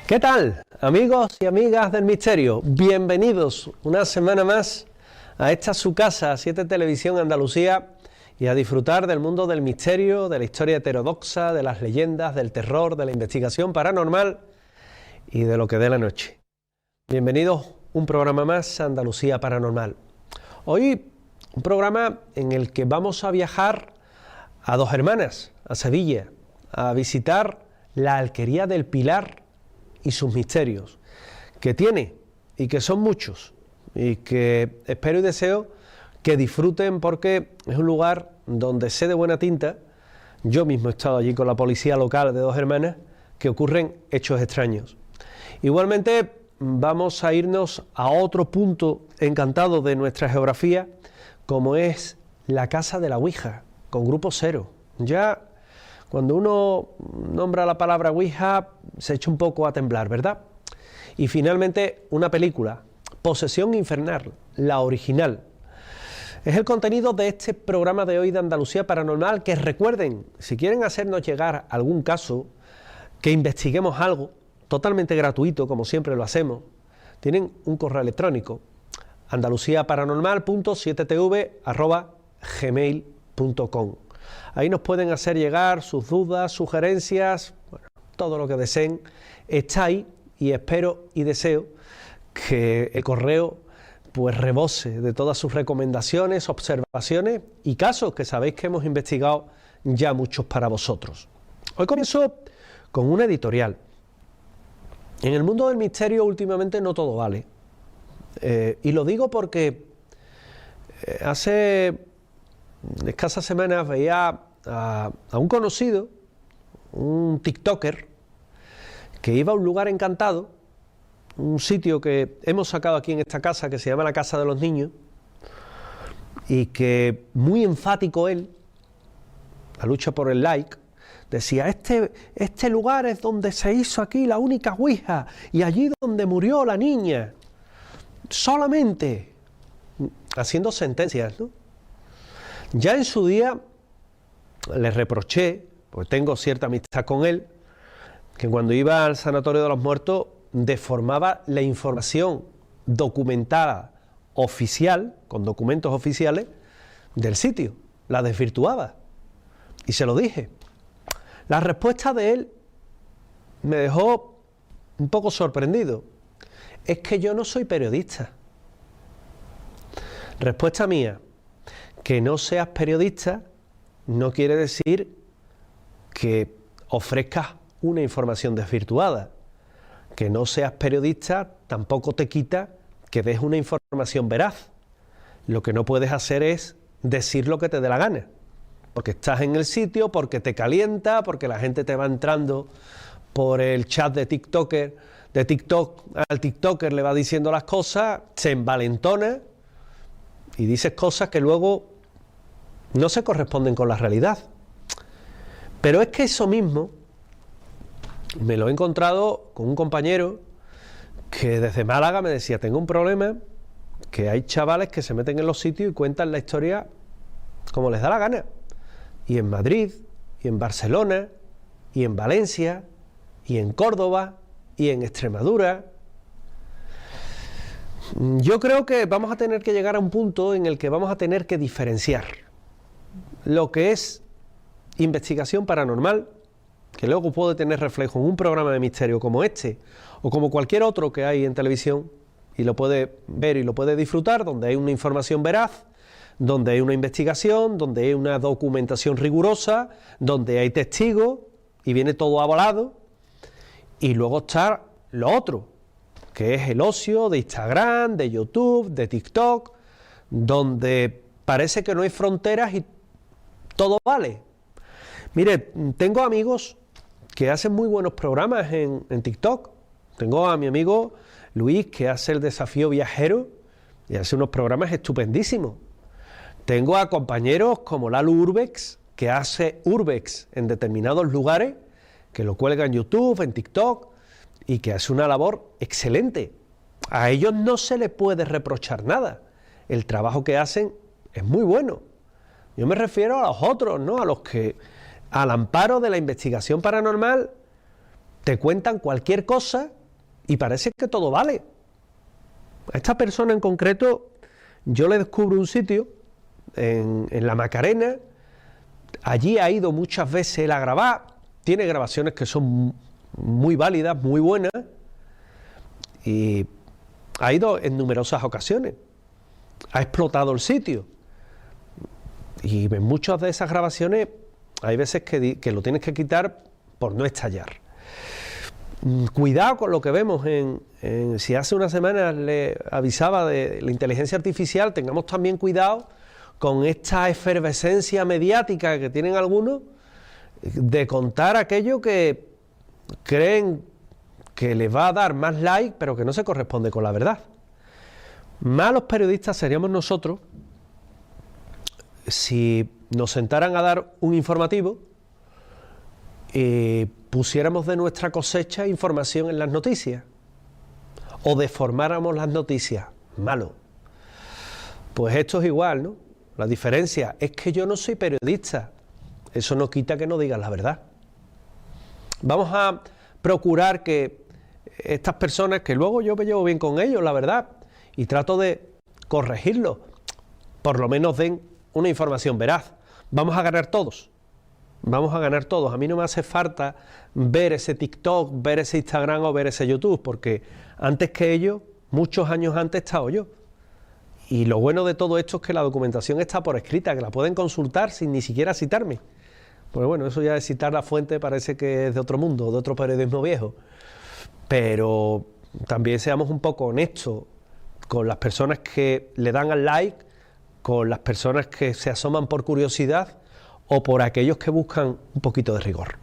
¿Qué tal, amigos y amigas del misterio? Bienvenidos una semana más a esta su casa, 7 Televisión Andalucía, y a disfrutar del mundo del misterio, de la historia heterodoxa, de las leyendas, del terror, de la investigación paranormal y de lo que dé la noche. Bienvenidos a un programa más, Andalucía Paranormal. Hoy un programa en el que vamos a viajar a Dos Hermanas, a Sevilla, a visitar la Alquería del Pilar y sus misterios, que tiene y que son muchos, y que espero y deseo que disfruten, porque es un lugar donde sé de buena tinta, yo mismo he estado allí con la policía local de Dos Hermanas, que ocurren hechos extraños. Igualmente vamos a irnos a otro punto encantado de nuestra geografía, como es la Casa de la Ouija, con Grupo Cero. Ya cuando uno nombra la palabra Ouija se echa un poco a temblar, ¿verdad? Y finalmente una película, Posesión Infernal, la original. Es el contenido de este programa de hoy de Andalucía Paranormal, que recuerden, si quieren hacernos llegar algún caso, que investiguemos algo, totalmente gratuito, como siempre lo hacemos, tienen un correo electrónico, andaluciaparanormal.7tv@gmail.com. Ahí nos pueden hacer llegar sus dudas, sugerencias, bueno, todo lo que deseen está ahí, y espero y deseo que el correo pues rebose de todas sus recomendaciones, observaciones y casos que sabéis que hemos investigado ya muchos para vosotros. Hoy comienzo con una editorial. En el mundo del misterio últimamente no todo vale. Y lo digo porque hace escasas semanas veía a un conocido, un TikToker, que iba a un lugar encantado, un sitio que hemos sacado aquí en esta casa, que se llama la Casa de los Niños, y que muy enfático él, la lucha por el like, decía, este lugar es donde se hizo aquí la única Ouija, y allí donde murió la niña, solamente, haciendo sentencias, ¿no? Ya en su día le reproché, pues tengo cierta amistad con él, que cuando iba al Sanatorio de los Muertos deformaba la información documentada oficial, con documentos oficiales, del sitio, la desvirtuaba. Y se lo dije. La respuesta de él me dejó un poco sorprendido. Es que yo no soy periodista. Respuesta mía: que no seas periodista no quiere decir que ofrezcas una información desvirtuada. Que no seas periodista tampoco te quita que des una información veraz. Lo que no puedes hacer es decir lo que te dé la gana, porque estás en el sitio, porque te calienta, porque la gente te va entrando por el chat de TikTok, al TikToker le va diciendo las cosas, se envalentona y dices cosas que luego no se corresponden con la realidad. Pero es que eso mismo me lo he encontrado con un compañero que desde Málaga me decía, tengo un problema, que hay chavales que se meten en los sitios y cuentan la historia como les da la gana. Y en Madrid, y en Barcelona, y en Valencia, y en Córdoba, y en Extremadura. Yo creo que vamos a tener que llegar a un punto en el que vamos a tener que diferenciar lo que es investigación paranormal, que luego puede tener reflejo en un programa de misterio como este, o como cualquier otro que hay en televisión, y lo puede ver y lo puede disfrutar, donde hay una información veraz, donde hay una investigación, donde hay una documentación rigurosa, donde hay testigos, y viene todo avalado. Y luego está lo otro, que es el ocio de Instagram, de YouTube, de TikTok, donde parece que no hay fronteras y todo vale. Mire, tengo amigos que hacen muy buenos programas en TikTok. Tengo a mi amigo Luis, que hace el desafío viajero y hace unos programas estupendísimos. Tengo a compañeros como Lalu Urbex, que hace Urbex en determinados lugares, que lo cuelga en YouTube, en TikTok, y que hace una labor excelente. A ellos no se les puede reprochar nada. El trabajo que hacen es muy bueno. Yo me refiero a los otros, ¿no? A los que, al amparo de la investigación paranormal, te cuentan cualquier cosa y parece que todo vale. A esta persona en concreto yo le descubro un sitio en La Macarena. Allí ha ido muchas veces él a grabar, tiene grabaciones que son muy válidas, muy buenas, y ha ido en numerosas ocasiones, ha explotado el sitio, y en muchas de esas grabaciones hay veces que lo tienes que quitar por no estallar. Cuidado con lo que vemos si hace unas semanas le avisaba de la inteligencia artificial, tengamos también cuidado con esta efervescencia mediática que tienen algunos de contar aquello que creen que les va a dar más like, pero que no se corresponde con la verdad. Malos periodistas seríamos nosotros si nos sentaran a dar un informativo y pusiéramos de nuestra cosecha información en las noticias o deformáramos las noticias. Malo. Pues esto es igual, ¿no? La diferencia es que yo no soy periodista. Eso no quita que no digas la verdad. Vamos a procurar que estas personas, que luego yo me llevo bien con ellos, la verdad, y trato de corregirlos, por lo menos den una información veraz. Vamos a ganar todos. Vamos a ganar todos. A mí no me hace falta ver ese TikTok, ver ese Instagram o ver ese YouTube, porque antes que ellos, muchos años antes he estado yo. Y lo bueno de todo esto es que la documentación está por escrita, que la pueden consultar sin ni siquiera citarme. Pues bueno, eso ya de citar la fuente parece que es de otro mundo, de otro periodismo viejo. Pero también seamos un poco honestos con las personas que le dan al like, con las personas que se asoman por curiosidad o por aquellos que buscan un poquito de rigor.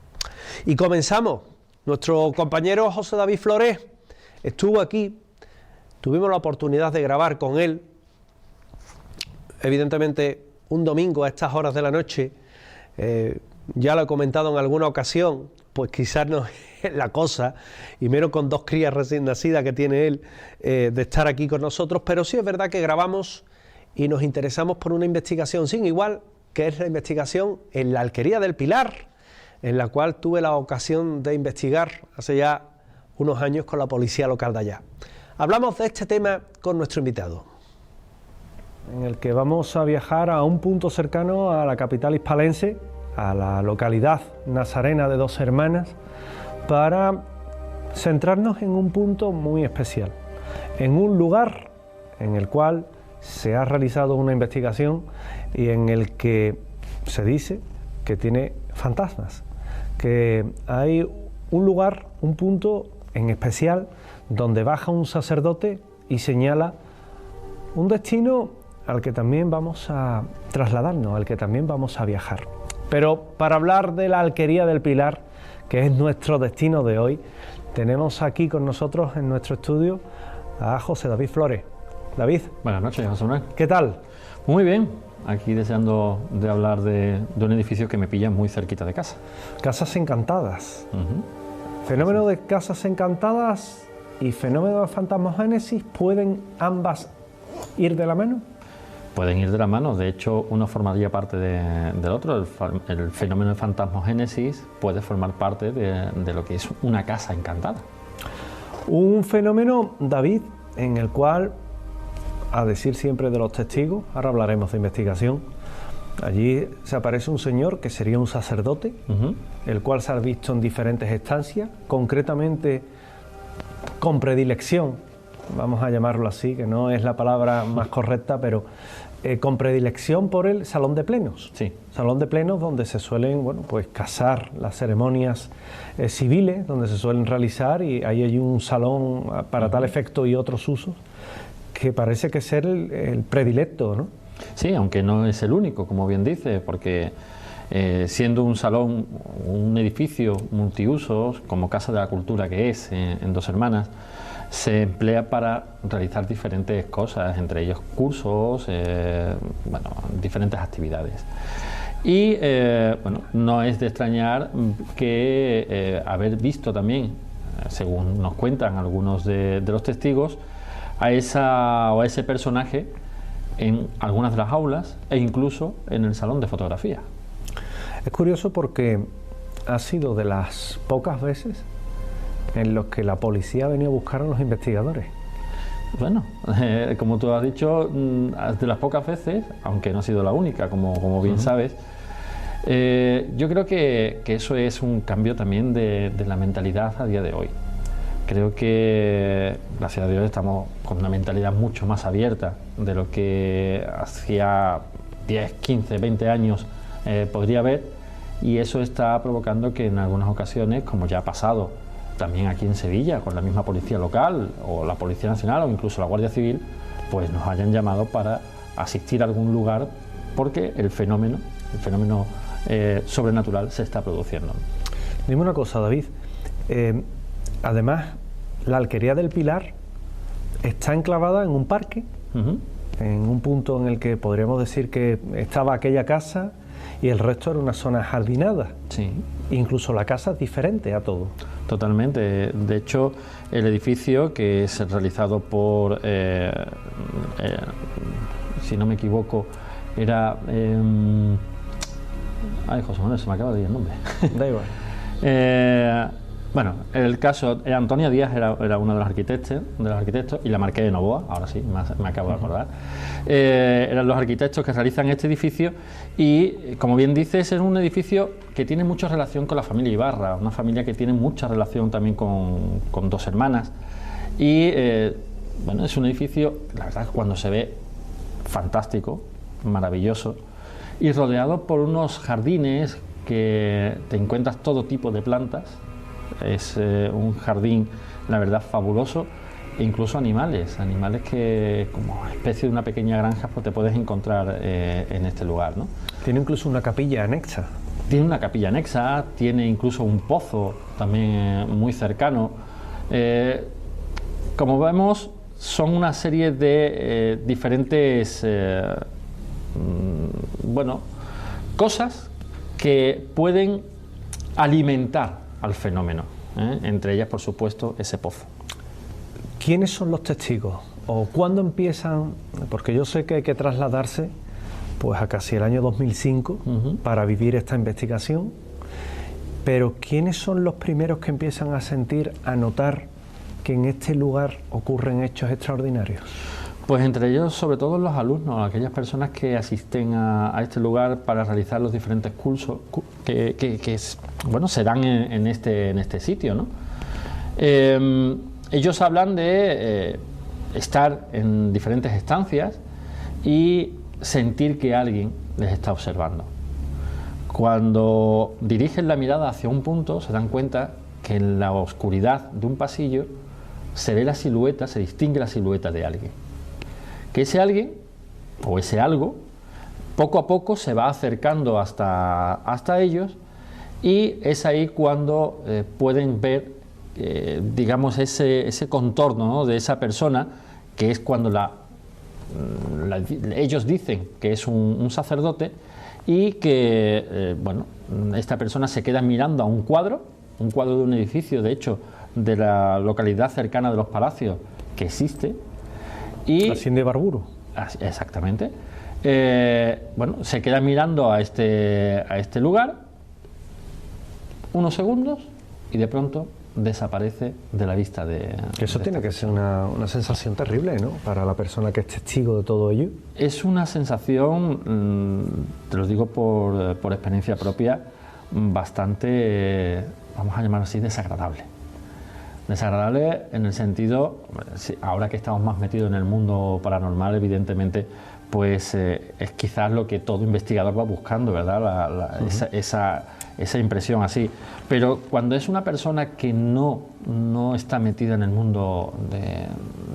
Y comenzamos. Nuestro compañero José David Flores estuvo aquí, tuvimos la oportunidad de grabar con él, evidentemente un domingo a estas horas de la noche. Ya lo he comentado en alguna ocasión, pues quizás no es la cosa, y menos con dos crías recién nacidas que tiene él, de estar aquí con nosotros, pero sí es verdad que grabamos y nos interesamos por una investigación sin igual, que es la investigación en la Alquería del Pilar, en la cual tuve la ocasión de investigar hace ya unos años con la policía local de allá. Hablamos de este tema con nuestro invitado, en el que vamos a viajar a un punto cercano a la capital hispalense, a la localidad nazarena de Dos Hermanas, para centrarnos en un punto muy especial, en un lugar en el cual se ha realizado una investigación y en el que se dice que tiene fantasmas, que hay un lugar, un punto en especial donde baja un sacerdote y señala un destino al que también vamos a trasladarnos, al que también vamos a viajar. Pero para hablar de la Alquería del Pilar, que es nuestro destino de hoy, tenemos aquí con nosotros en nuestro estudio a José David Flores. David. Buenas noches, José Manuel. ¿Qué tal? Muy bien, aquí deseando de hablar de un edificio que me pilla muy cerquita de casa. Casas encantadas. Fenómeno de casas encantadas y fenómeno de fantasmogénesis, ¿pueden ambas ir de la mano? Pueden ir de la mano, de hecho uno formaría parte del otro. El fenómeno de fantasmogénesis puede formar parte de lo que es una casa encantada. Un fenómeno, David, en el cual, a decir siempre de los testigos, ahora hablaremos de investigación, allí se aparece un señor que sería un sacerdote, el cual se ha visto en diferentes estancias, concretamente con predilección, vamos a llamarlo así, que no es la palabra más correcta, pero con predilección por el salón de plenos. Sí. Salón de plenos donde se suelen, bueno, pues casar las ceremonias civiles, donde se suelen realizar, y ahí hay un salón para tal efecto y otros usos, que parece que ser el predilecto, ¿no? Sí, aunque no es el único, como bien dice, porque siendo un salón, un edificio multiusos, como Casa de la Cultura que es en Dos Hermanas, se emplea para realizar diferentes cosas, entre ellos cursos, bueno, diferentes actividades. Y bueno, no es de extrañar que haber visto también, según nos cuentan algunos de los testigos, a ese personaje en algunas de las aulas e incluso en el salón de fotografía. Es curioso porque ha sido de las pocas veces en los que la policía ha venido a buscar a los investigadores. Bueno, como tú has dicho, de las pocas veces, aunque no ha sido la única, como bien sabes, yo creo que eso es un cambio también de la mentalidad a día de hoy. Creo que, gracias a Dios, estamos con una mentalidad mucho más abierta de lo que hacía 10, 15, 20 años podría haber, y eso está provocando que en algunas ocasiones, como ya ha pasado también aquí en Sevilla, con la misma policía local o la Policía Nacional o incluso la Guardia Civil, pues nos hayan llamado para asistir a algún lugar porque el fenómeno sobrenatural se está produciendo. Dime una cosa, David. Además, la Alquería del Pilar está enclavada en un parque, en un punto en el que podríamos decir que estaba aquella casa y el resto era una zona jardinada. Sí. Incluso la casa es diferente a todo. Totalmente. De hecho, el edificio, que es realizado por, si no me equivoco, era... ay, José Manuel, se me acaba de ir el nombre. Da igual. Bueno, el caso, Antonia Díaz era uno de los arquitectos, y la Marqués de Novoa, ahora sí, me acabo de acordar. Eran los arquitectos que realizan este edificio y, como bien dices, es un edificio que tiene mucha relación con la familia Ibarra, una familia que tiene mucha relación también con Dos Hermanas. Y, bueno, es un edificio, la verdad, cuando se ve, fantástico, maravilloso, y rodeado por unos jardines que te encuentras todo tipo de plantas. Es un jardín, la verdad, fabuloso, e incluso animales que, como especie de una pequeña granja, pues te puedes encontrar en este lugar, ¿no? Tiene incluso una capilla anexa. Tiene una capilla anexa, tiene incluso un pozo también muy cercano. Como vemos, son una serie de diferentes bueno, cosas que pueden alimentar al fenómeno, entre ellas, por supuesto, ese pozo. ¿Quiénes son los testigos? ¿O cuándo empiezan? Porque yo sé que hay que trasladarse pues a casi el año 2005 para vivir esta investigación, pero ¿quiénes son los primeros que empiezan a sentir, a notar que en este lugar ocurren hechos extraordinarios? Pues entre ellos, sobre todo los alumnos, aquellas personas que asisten a este lugar para realizar los diferentes cursos que bueno, se dan en este sitio, ¿no? Ellos hablan de estar en diferentes estancias y sentir que alguien les está observando. Cuando dirigen la mirada hacia un punto, se dan cuenta que en la oscuridad de un pasillo se ve la silueta, se distingue la silueta de alguien. Que ese alguien, o ese algo, poco a poco se va acercando hasta ellos, y es ahí cuando pueden ver, digamos, ese contorno, ¿no?, de esa persona, que es cuando ellos dicen que es un sacerdote, y que, bueno, esta persona se queda mirando a un cuadro de un edificio, de hecho, de la localidad cercana de Los Palacios, que existe. Y, la Hacienda de Ibarburu. Exactamente. Bueno, se queda mirando a este lugar unos segundos y de pronto desaparece de la vista de... Eso tiene que ser una sensación terrible, ¿no?, para la persona que es testigo de todo ello. Es una sensación, te lo digo por experiencia propia, bastante, vamos a llamarlo así, desagradable. Desagradable en el sentido, ahora que estamos más metidos en el mundo paranormal, evidentemente, pues es quizás lo que todo investigador va buscando, ¿verdad? Esa impresión así. Pero cuando es una persona que no está metida en el mundo de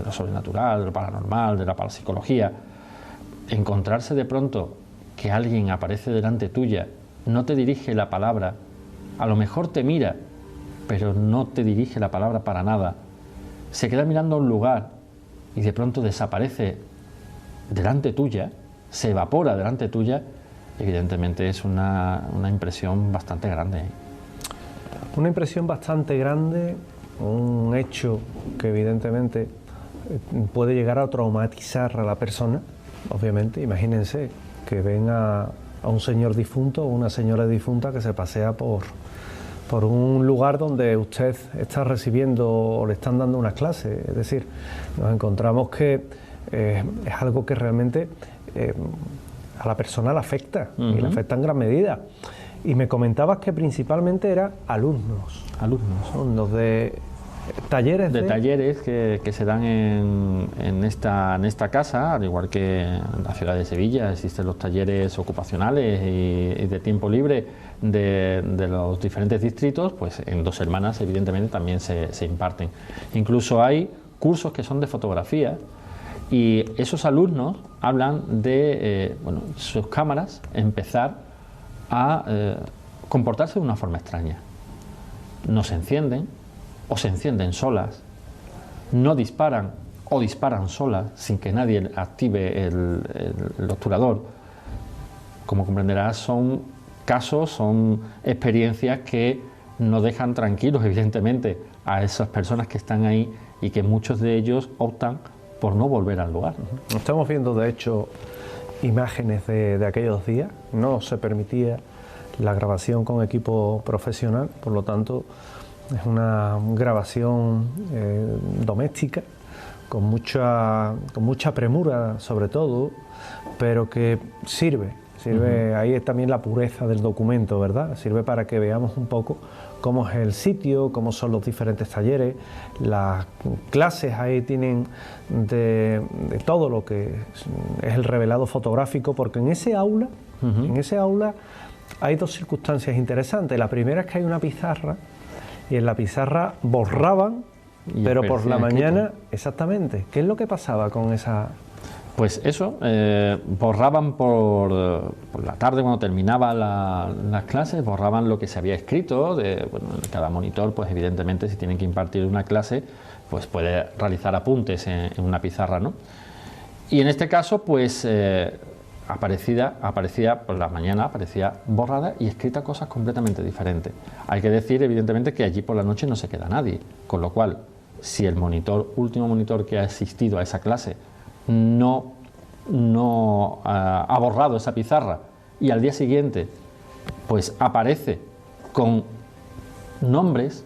lo sobrenatural, de lo paranormal, de la parapsicología, encontrarse de pronto que alguien aparece delante tuya, no te dirige la palabra, a lo mejor te mira, pero no te dirige la palabra para nada, se queda mirando a un lugar y de pronto desaparece delante tuya, se evapora delante tuya, evidentemente es una impresión bastante grande. Una impresión bastante grande, un hecho que evidentemente puede llegar a traumatizar a la persona, obviamente. Imagínense que ven a un señor difunto o una señora difunta que se pasea por por un lugar donde usted está recibiendo o le están dando unas clases. Es decir, nos encontramos que es algo que realmente a la persona le afecta, y le afecta en gran medida. Y me comentabas que principalmente eran alumnos de talleres. De talleres que se dan en esta casa, al igual que en la ciudad de Sevilla existen los talleres ocupacionales y de tiempo libre de los diferentes distritos, pues en Dos Hermanas evidentemente también se imparten. Incluso hay cursos que son de fotografía y esos alumnos hablan de sus cámaras empezar a comportarse de una forma extraña. No se encienden o se encienden solas, no disparan o disparan solas sin que nadie active el obturador. Como comprenderás, son casos, son experiencias que no dejan tranquilos evidentemente a esas personas que están ahí y que muchos de ellos optan por no volver al lugar. Estamos viendo de hecho imágenes de aquellos días. No se permitía la grabación con equipo profesional, por lo tanto es una grabación doméstica con mucha premura sobre todo, pero que sirve. Ahí es también la pureza del documento, ¿verdad? Sirve para que veamos un poco cómo es el sitio, cómo son los diferentes talleres, las clases ahí tienen de todo lo que es el revelado fotográfico, porque en ese aula hay dos circunstancias interesantes. La primera es que hay una pizarra y en la pizarra borraban, pero por la mañana, exactamente. ¿Qué es lo que pasaba con esa...? Pues eso, borraban por la tarde cuando terminaba las clases, borraban lo que se había escrito. En cada monitor, pues evidentemente si tienen que impartir una clase, pues puede realizar apuntes en una pizarra, ¿no? Y en este caso, pues aparecía por la mañana, aparecía borrada y escrita cosas completamente diferentes. Hay que decir, evidentemente, que allí por la noche no se queda nadie, con lo cual, si el último monitor que ha asistido a esa clase no ha borrado esa pizarra y al día siguiente pues aparece con nombres,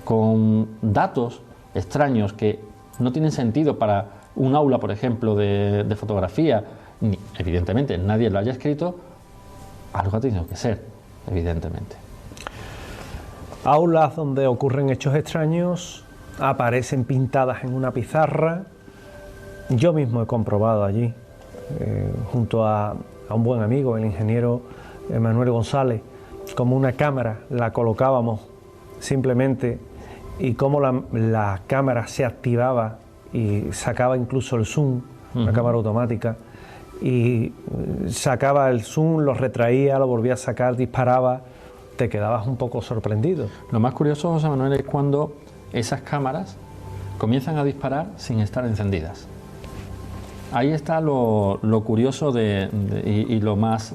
con datos extraños que no tienen sentido para un aula, por ejemplo, de fotografía, ni evidentemente nadie lo haya escrito, algo ha tenido que ser, evidentemente. Aulas donde ocurren hechos extraños, aparecen pintadas en una pizarra. Yo mismo he comprobado allí, junto a un buen amigo, el ingeniero Manuel González, cómo una cámara la colocábamos simplemente y cómo la cámara se activaba y sacaba incluso el zoom, una cámara automática, y sacaba el zoom, lo retraía, lo volvía a sacar, disparaba, te quedabas un poco sorprendido. Lo más curioso, José Manuel, es cuando esas cámaras comienzan a disparar sin estar encendidas. Ahí está lo curioso y lo más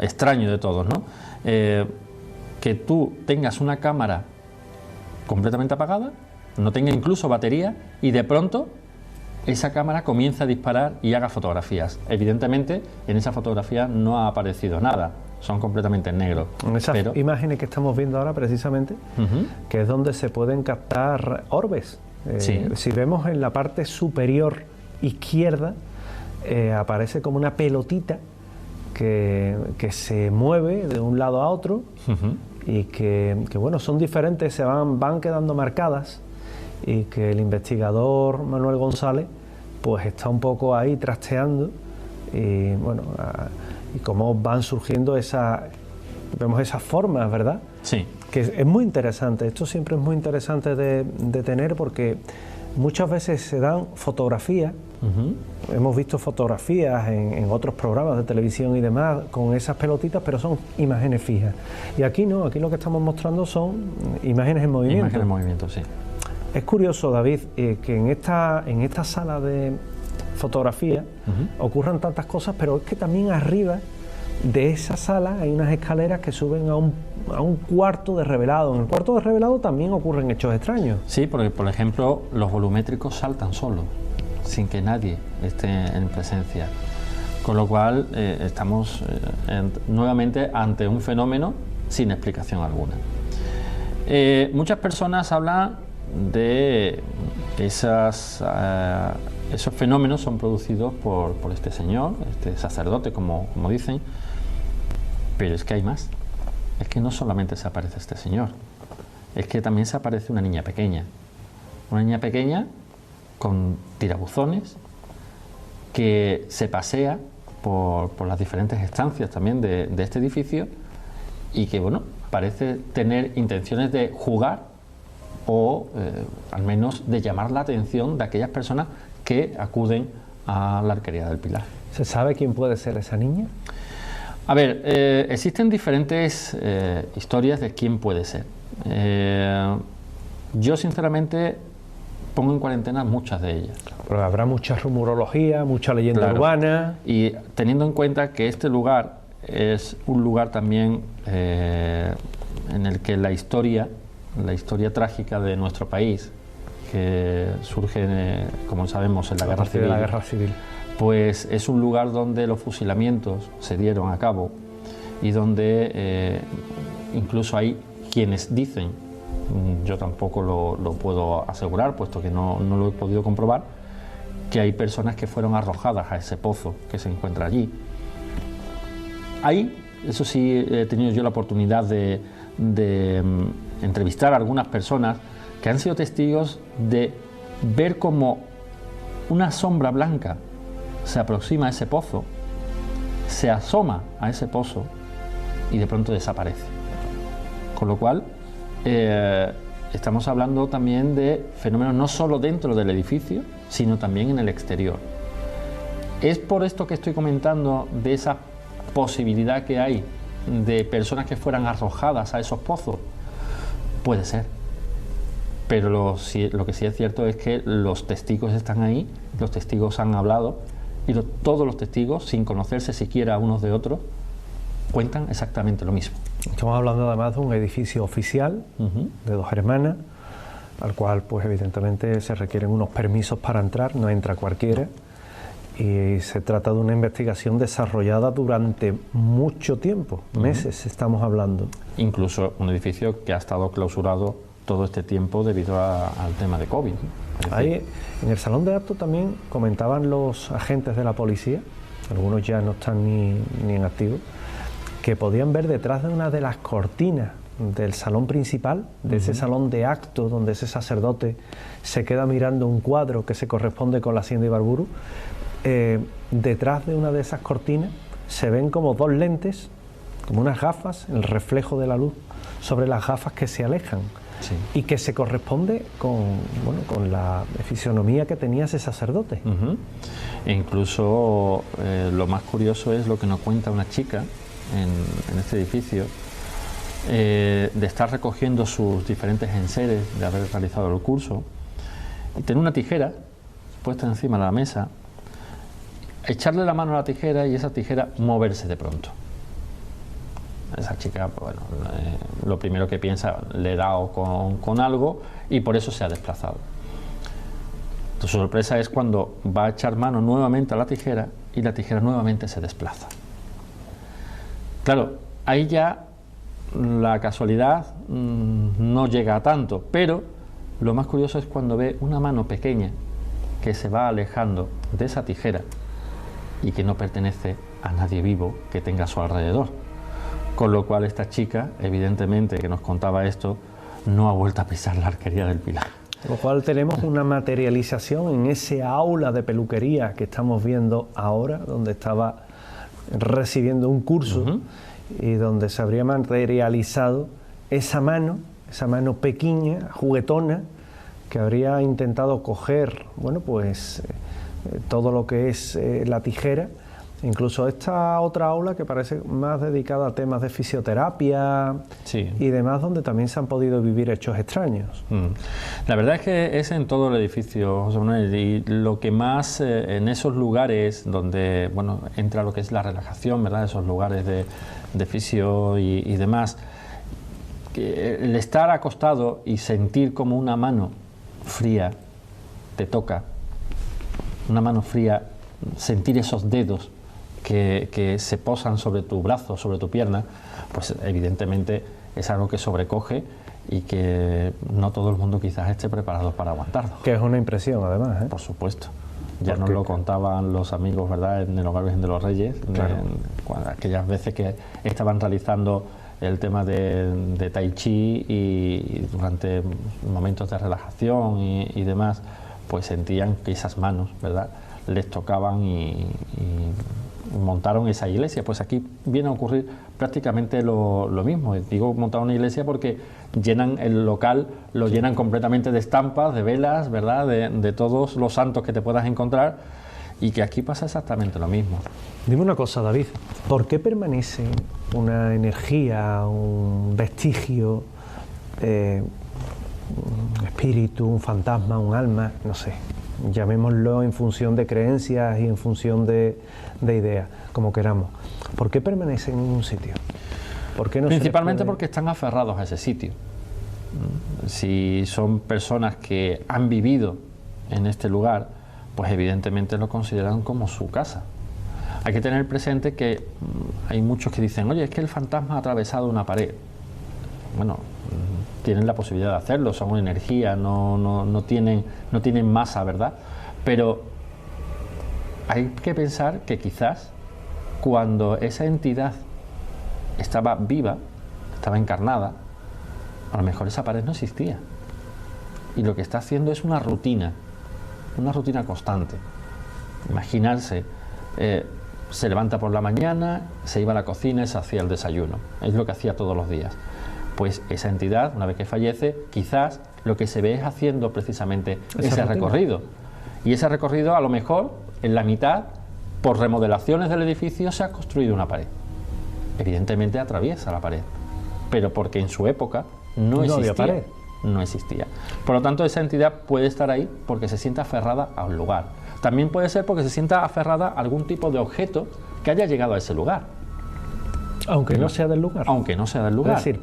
extraño de todos, ¿no? Que tú tengas una cámara completamente apagada, no tenga incluso batería y de pronto esa cámara comienza a disparar y haga fotografías. Evidentemente en esa fotografía no ha aparecido nada, son completamente en negro. En esas imágenes que estamos viendo ahora precisamente, que es donde se pueden captar orbes. Sí. Si vemos en la parte superior izquierda, aparece como una pelotita que se mueve de un lado a otro y que bueno, son diferentes, se van quedando marcadas, y que el investigador Manuel González pues está un poco ahí trasteando y bueno, y cómo van surgiendo vemos esas formas, ¿verdad? Sí. Que es muy interesante, esto siempre es muy interesante de tener, porque muchas veces se dan fotografías, hemos visto fotografías en otros programas de televisión y demás con esas pelotitas, pero son imágenes fijas. Y aquí no, aquí lo que estamos mostrando son imágenes en movimiento. Imágenes en movimiento, sí. Es curioso, David, que en esta sala de fotografía ocurran tantas cosas, pero es que también arriba de esa sala hay unas escaleras que suben a un cuarto de revelado. En el cuarto de revelado también ocurren hechos extraños. Sí, porque por ejemplo los volumétricos saltan solos, sin que nadie esté en presencia. Con lo cual estamos nuevamente ante un fenómeno sin explicación alguna. Muchas personas hablan de esos fenómenos son producidos por este señor, este sacerdote, como dicen, pero es que hay más. Es que no solamente se aparece este señor, es que también se aparece una niña pequeña con tirabuzones que se pasea por las diferentes estancias también de este edificio y que, bueno, parece tener intenciones de jugar o al menos de llamar la atención de aquellas personas que acuden a la Arquería del Pilar. ¿Se sabe quién puede ser esa niña? A ver, existen diferentes historias de quién puede ser. Yo sinceramente pongo en cuarentena muchas de ellas. Pero habrá mucha rumorología, mucha leyenda Claro. urbana. Y teniendo en cuenta que este lugar es un lugar también en el que la historia trágica de nuestro país, que surge, como sabemos, en la Guerra Civil, pues es un lugar donde los fusilamientos se dieron a cabo y donde incluso hay quienes dicen, yo tampoco lo puedo asegurar, puesto que no lo he podido comprobar, que hay personas que fueron arrojadas a ese pozo que se encuentra allí. Ahí, eso sí, he tenido yo la oportunidad de entrevistar a algunas personas que han sido testigos de ver cómo una sombra blanca se aproxima a ese pozo, se asoma a ese pozo y de pronto desaparece. Con lo cual, estamos hablando también de fenómenos no solo dentro del edificio, sino también en el exterior. Es por esto que estoy comentando de esa posibilidad que hay de personas que fueran arrojadas a esos pozos. Puede ser, pero lo que sí es cierto es que los testigos están ahí, los testigos han hablado y todos los testigos, sin conocerse siquiera unos de otros, cuentan exactamente lo mismo. Estamos hablando además de un edificio oficial de Dos Hermanas, al cual pues evidentemente se requieren unos permisos para entrar, no entra cualquiera, y se trata de una investigación desarrollada durante mucho tiempo, meses estamos hablando. Incluso un edificio que ha estado clausurado todo este tiempo debido al tema de COVID. Ahí, en el salón de actos también comentaban los agentes de la policía, algunos ya no están ni en activo, que podían ver detrás de una de las cortinas del salón principal, de ese salón de actos donde ese sacerdote se queda mirando un cuadro que se corresponde con la Hacienda Ibarburu, detrás de una de esas cortinas se ven como dos lentes, como unas gafas, el reflejo de la luz sobre las gafas que se alejan. Sí. Y que se corresponde con la fisionomía que tenía ese sacerdote. E incluso lo más curioso es lo que nos cuenta una chica en este edificio, de estar recogiendo sus diferentes enseres, de haber realizado el curso, y tener una tijera puesta encima de la mesa, echarle la mano a la tijera y esa tijera moverse de pronto. Esa chica, bueno, lo primero que piensa, le he dado con algo y por eso se ha desplazado. Su sorpresa es cuando va a echar mano nuevamente a la tijera y la tijera nuevamente se desplaza. Claro, ahí ya la casualidad no llega a tanto, pero lo más curioso es cuando ve una mano pequeña que se va alejando de esa tijera y que no pertenece a nadie vivo que tenga a su alrededor. Con lo cual esta chica, evidentemente, que nos contaba esto, no ha vuelto a pisar la Arquería del Pilar. Con lo cual tenemos una materialización en ese aula de peluquería que estamos viendo ahora, donde estaba recibiendo un curso y donde se habría materializado esa mano pequeña, juguetona, que habría intentado coger, bueno, pues todo lo que es la tijera. Incluso esta otra aula que parece más dedicada a temas de fisioterapia y demás, donde también se han podido vivir hechos extraños. La verdad es que es en todo el edificio, José Manuel, y lo que más en esos lugares donde entra lo que es la relajación, ¿verdad? Esos lugares de fisio y demás, el estar acostado y sentir como una mano fría te toca, una mano fría, sentir esos dedos que se posan sobre tu brazo, sobre tu pierna, pues evidentemente es algo que sobrecoge y que no todo el mundo quizás esté preparado para aguantarlo. Que es una impresión, además, ¿eh? Por supuesto. Ya nos lo contaban los amigos, ¿verdad?, en el Hogar Virgen de los Reyes, claro. Aquellas veces que estaban realizando el tema de Tai Chi y durante momentos de relajación y demás, pues sentían que esas manos, ¿verdad?, les tocaban y montaron esa iglesia. Pues aquí viene a ocurrir prácticamente lo mismo. Digo montar una iglesia porque llenan el local, lo llenan completamente de estampas, de velas, ¿verdad?, de todos los santos que te puedas encontrar, y que aquí pasa exactamente lo mismo. Dime una cosa, David, ¿por qué permanece una energía, un vestigio, un espíritu, un fantasma, un alma, no sé, llamémoslo en función de creencias y en función de ideas, como queramos? ¿Por qué permanece en un sitio? ¿Por qué no Principalmente porque están aferrados a ese sitio. Si son personas que han vivido en este lugar, pues evidentemente lo consideran como su casa. Hay que tener presente que hay muchos que dicen, oye, es que el fantasma ha atravesado una pared. Bueno, tienen la posibilidad de hacerlo, son una energía, no tienen masa, ¿verdad? Pero hay que pensar que quizás cuando esa entidad estaba viva, estaba encarnada, a lo mejor esa pared no existía. Y lo que está haciendo es una rutina constante. Imaginarse, se levanta por la mañana, se iba a la cocina y se hacía el desayuno. Es lo que hacía todos los días. Pues esa entidad, una vez que fallece, quizás lo que se ve es haciendo precisamente ese recorrido. Y ese recorrido, a lo mejor, en la mitad, por remodelaciones del edificio, se ha construido una pared. Evidentemente atraviesa la pared, pero porque en su época no existía. Había pared. No existía. Por lo tanto, esa entidad puede estar ahí porque se sienta aferrada a un lugar. También puede ser porque se sienta aferrada a algún tipo de objeto que haya llegado a ese lugar. Aunque no sea del lugar. Aunque no sea del lugar. Es decir,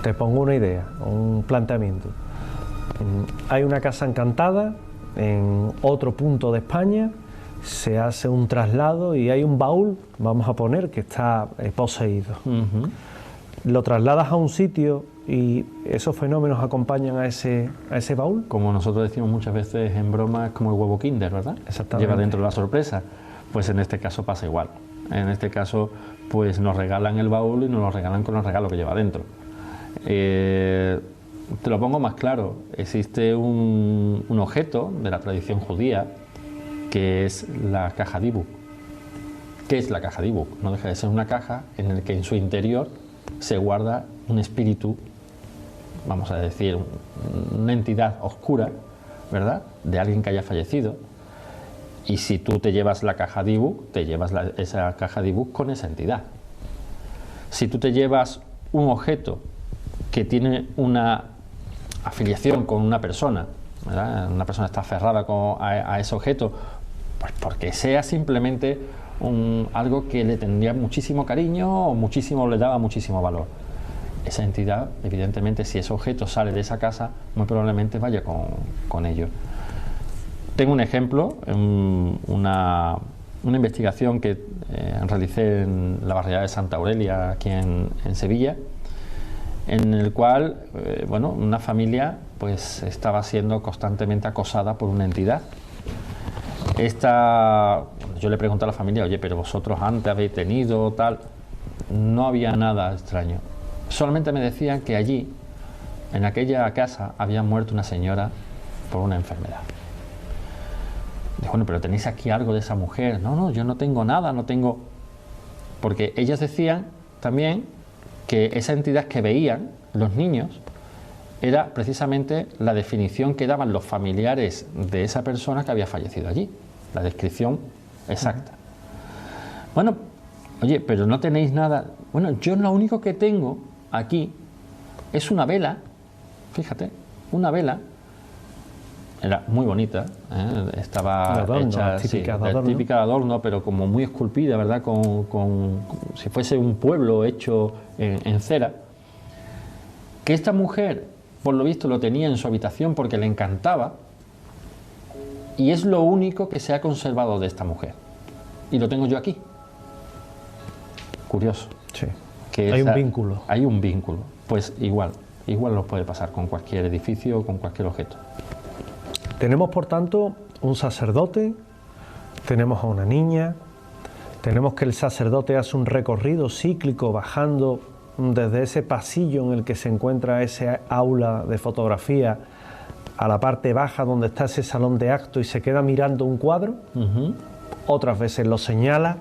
te pongo una idea, un planteamiento. Hay una casa encantada en otro punto de España, se hace un traslado y hay un baúl, vamos a poner, que está poseído. Lo trasladas a un sitio y esos fenómenos acompañan a ese baúl. Como nosotros decimos muchas veces en broma, es como el huevo Kinder, ¿verdad? Exactamente. Lleva dentro la sorpresa. Pues en este caso pasa igual. En este caso, pues nos regalan el baúl y nos lo regalan con el regalo que lleva dentro. Te lo pongo más claro. Existe un objeto de la tradición judía que es la caja Dibuk. ¿Qué es la caja Dibuk? No deja de ser una caja en la que en su interior se guarda un espíritu, vamos a decir, una entidad oscura, ¿verdad?, de alguien que haya fallecido. Y si tú te llevas la caja Dibuk, te llevas esa caja Dibuk con esa entidad. Si tú te llevas un objeto que tiene una afiliación con una persona, ¿verdad?, una persona está aferrada a ese objeto, pues porque sea simplemente algo que le tendría muchísimo cariño o le daba muchísimo valor. Esa entidad, evidentemente, si ese objeto sale de esa casa, muy probablemente vaya con ello. Tengo un ejemplo, una investigación que realicé en la barriada de Santa Aurelia, aquí en Sevilla, en el cual, una familia pues estaba siendo constantemente acosada por una entidad. Yo le pregunté a la familia, oye, pero vosotros antes habéis tenido tal. No había nada extraño. Solamente me decían que allí, en aquella casa, había muerto una señora por una enfermedad. Digo, bueno, pero tenéis aquí algo de esa mujer. No, yo no tengo nada, no tengo. Porque ellas decían también que esa entidad que veían los niños era precisamente la definición que daban los familiares de esa persona que había fallecido allí, la descripción exacta. Bueno, oye, pero no tenéis nada. Bueno, yo lo único que tengo aquí es una vela, fíjate, una vela. Era muy bonita, estaba adorno, hecha típica de adorno, pero como muy esculpida, ¿verdad? Con si fuese un pueblo hecho en cera. Que esta mujer, por lo visto, lo tenía en su habitación porque le encantaba, y es lo único que se ha conservado de esta mujer. y lo tengo yo aquí. Curioso. Sí. Que Hay un vínculo. Hay un vínculo. Pues igual nos puede pasar con cualquier edificio o con cualquier objeto. Tenemos, por tanto, un sacerdote, tenemos a una niña, tenemos que el sacerdote hace un recorrido cíclico bajando desde ese pasillo en el que se encuentra ese aula de fotografía a la parte baja donde está ese salón de actos y se queda mirando un cuadro. Otras veces lo señala.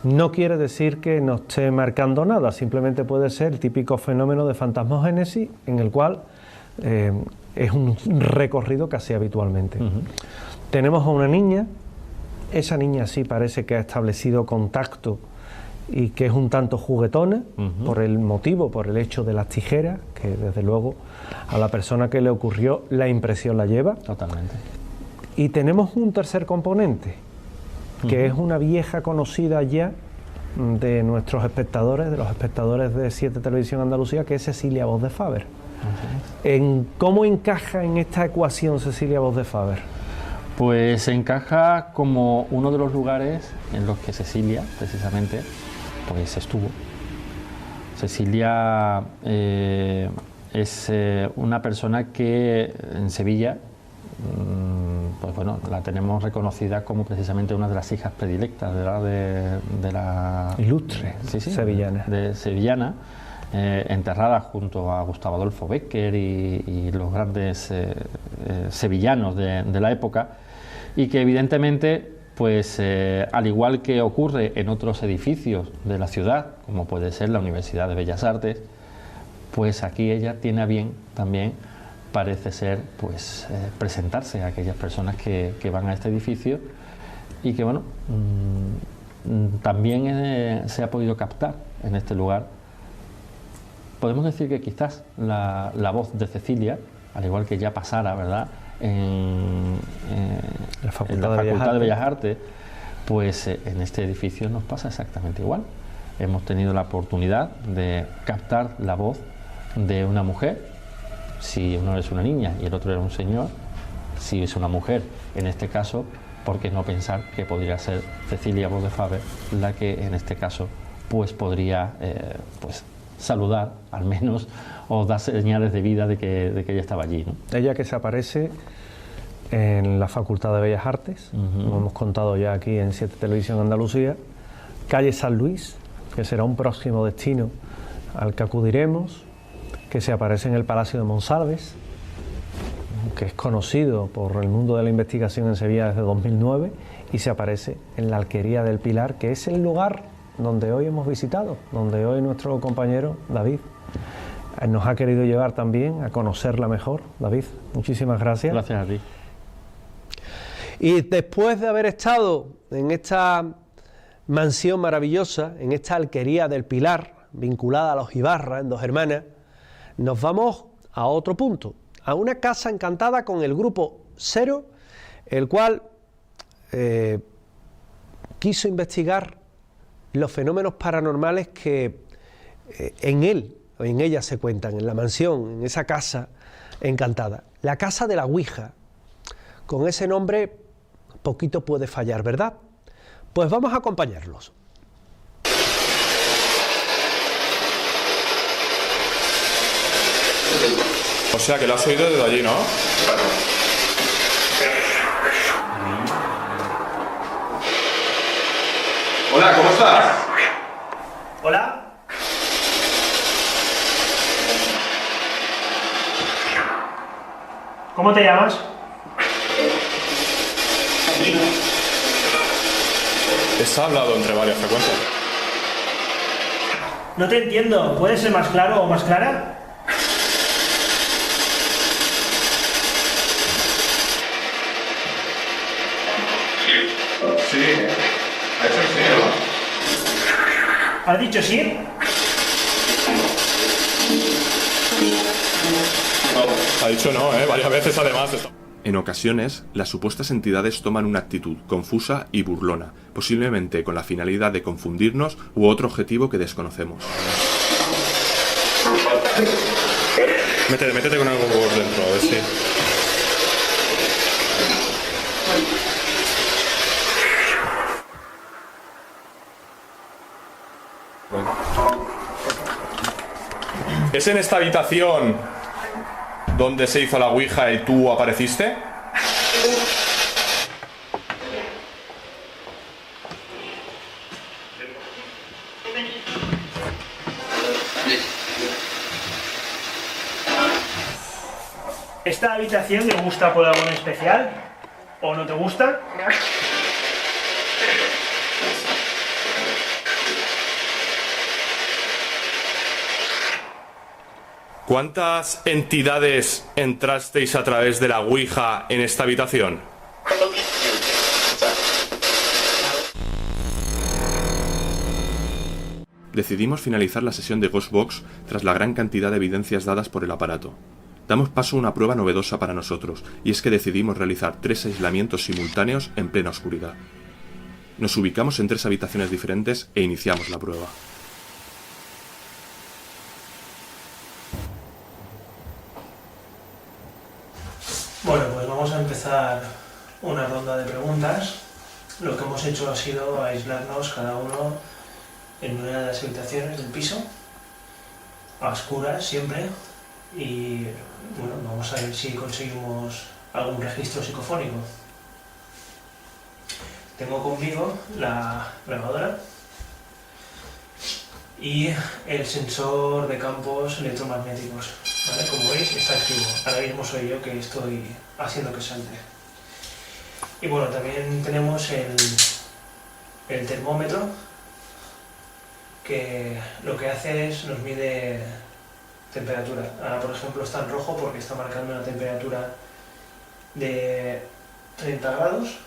No quiere decir que no esté marcando nada, simplemente puede ser el típico fenómeno de fantasmogénesis en el cual es un recorrido casi habitualmente. Tenemos a una niña, esa niña sí parece que ha establecido contacto y que es un tanto juguetona por el motivo, por el hecho de las tijeras, que desde luego a la persona que le ocurrió la impresión la lleva. Totalmente. Y tenemos un tercer componente, que es una vieja conocida ya de nuestros espectadores, de los espectadores de 7 Televisión Andalucía, que es Cecilia Bosch de Faber. ¿Cómo encaja en esta ecuación Cecilia Bosch de Faber? Pues encaja como uno de los lugares en los que Cecilia, precisamente, pues estuvo. Cecilia es una persona que en Sevilla, pues bueno, la tenemos reconocida como precisamente una de las hijas predilectas de la ilustre sevillana. Sevillana, enterrada junto a Gustavo Adolfo Bécquer y los grandes sevillanos de la época, y que evidentemente, pues al igual que ocurre en otros edificios de la ciudad, como puede ser la Universidad de Bellas Artes, pues aquí ella tiene a bien también, parece ser, pues presentarse a aquellas personas que van a este edificio, y que bueno, también se ha podido captar en este lugar. Podemos decir que quizás la voz de Cecilia, al igual que ya pasara, ¿verdad?, en la Facultad de Bellas Artes, pues en este edificio nos pasa exactamente igual. Hemos tenido la oportunidad de captar la voz de una mujer. Si uno es una niña y el otro era un señor, si es una mujer, en este caso, ¿por qué no pensar que podría ser Cecilia Bosch de Faber la que en este caso pues podría pues saludar al menos o dar señales de vida de que ella estaba allí, ¿no? Ella que se aparece en la Facultad de Bellas Artes, como hemos contado ya aquí en 7 Televisión Andalucía, calle San Luis, que será un próximo destino al que acudiremos, que se aparece en el Palacio de Monsalves, que es conocido por el mundo de la investigación en Sevilla desde 2009, y se aparece en la Alquería del Pilar, que es el lugar donde hoy hemos visitado, donde hoy nuestro compañero David nos ha querido llevar también a conocerla mejor. David, muchísimas gracias. Gracias a ti. Y después de haber estado en esta mansión maravillosa, en esta Alquería del Pilar, vinculada a los Ibarra, en Dos Hermanas, nos vamos a otro punto, a una casa encantada con el grupo Cero, el cual quiso investigar los fenómenos paranormales que en él o en ella se cuentan, en la mansión, en esa casa encantada. La casa de la Ouija. Con ese nombre poquito puede fallar, ¿verdad? Pues vamos a acompañarlos. O sea, que lo has oído desde allí, ¿no? Hola, ¿cómo estás? Hola. ¿Cómo te llamas? Está hablado entre varias frecuencias. No te entiendo. ¿Puedes ser más claro o más clara? Sí, ha hecho sí, ¿no? ¿Has dicho sí? No, ha dicho no, varias veces además. En ocasiones, las supuestas entidades toman una actitud confusa y burlona, posiblemente con la finalidad de confundirnos u otro objetivo que desconocemos. Métete con algo por dentro, a ver si... ¿Es en esta habitación donde se hizo la ouija y tú apareciste? ¿Esta habitación te gusta por algo en especial? ¿O no te gusta? ¿Cuántas entidades entrasteis a través de la ouija en esta habitación? Decidimos finalizar la sesión de Ghostbox tras la gran cantidad de evidencias dadas por el aparato. Damos paso a una prueba novedosa para nosotros, y es que decidimos realizar 3 aislamientos simultáneos en plena oscuridad. Nos ubicamos en 3 habitaciones diferentes e iniciamos la prueba. Bueno, pues vamos a empezar una ronda de preguntas. Lo que hemos hecho ha sido aislarnos cada uno en una de las habitaciones del piso, a oscuras siempre, y bueno, vamos a ver si conseguimos algún registro psicofónico. Tengo conmigo la grabadora y el sensor de campos electromagnéticos, ¿vale? Como veis, está activo. Ahora mismo soy yo que estoy haciendo que salte. Y bueno, también tenemos el termómetro, que lo que hace es nos mide temperatura. Ahora, por ejemplo, está en rojo porque está marcando una temperatura de 30 grados,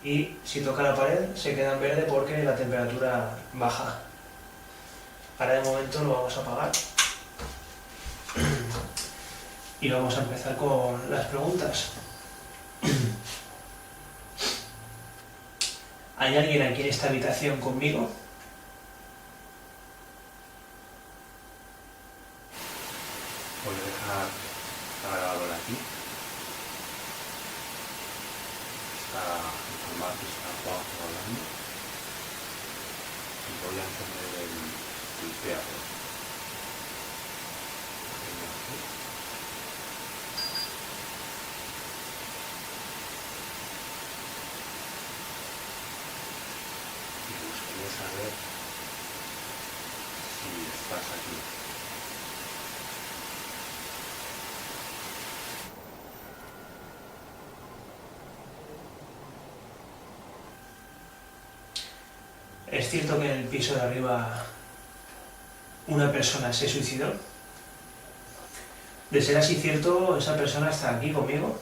y si toca la pared se queda en verde porque la temperatura baja. Ahora de momento lo vamos a apagar y vamos a empezar con las preguntas. ¿Hay alguien aquí en esta habitación conmigo? Voy a dejar la grabadora aquí. Está informado que está Juanjo hablando. Y voy a encender el teatro. Y me gustaría saber si estás aquí. ¿Es cierto que en el piso de arriba una persona se suicidó? De ser así cierto, ¿esa persona está aquí conmigo?